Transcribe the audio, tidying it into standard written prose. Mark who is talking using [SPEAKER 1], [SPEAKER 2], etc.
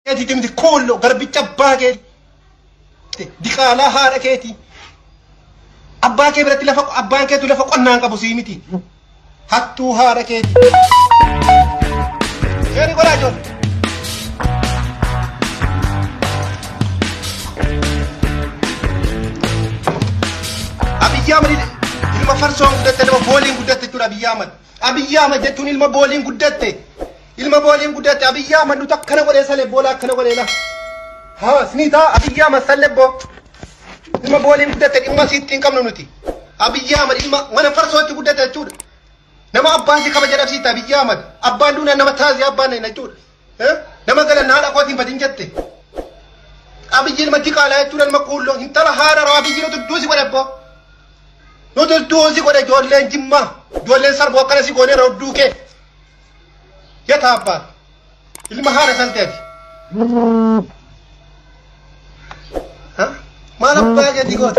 [SPEAKER 1] keeti timti kollo garbicha abbaa keeti diqaalaa haadha keeti abbaa kee biratti lafa abbaan keetu lafa qonnaan qabu sii miti hattuu haadha keeti seeni godhaa joon Abiyyi Ahmad ilma farsoon guddatte nama booliin guddatte jechuudha Abiyyi Ahmad jechuun ilma booliin guddatte Abiyyi Ahmad nuti akkana godhee salee boolaa akkana godhee la haa siniitaa Abiyyi Ahmad sallebboo ilma booliin guddatte dhimma siitti hin qabnu nuti Abiyyi Ahmad ilma mana farsootti guddatte jechuudha nama abbaan si kabaja dhabsiita Abiyyi Ahmad abbaan duunaan nama taasise abbaan na jechuudha nama galanna haadha kootiin badin jette Abiyyi ilma diqaalaa jechuudha ilma kuulloo intala haadha raa Abiyyi nuti duusi godhebboo nuti duusi godhe ijoolleen jimmaa ijoolleen sarboo akkana si goonee rodduu kee يتابع المهارة سنتاتي ها ما نبغى جدي قط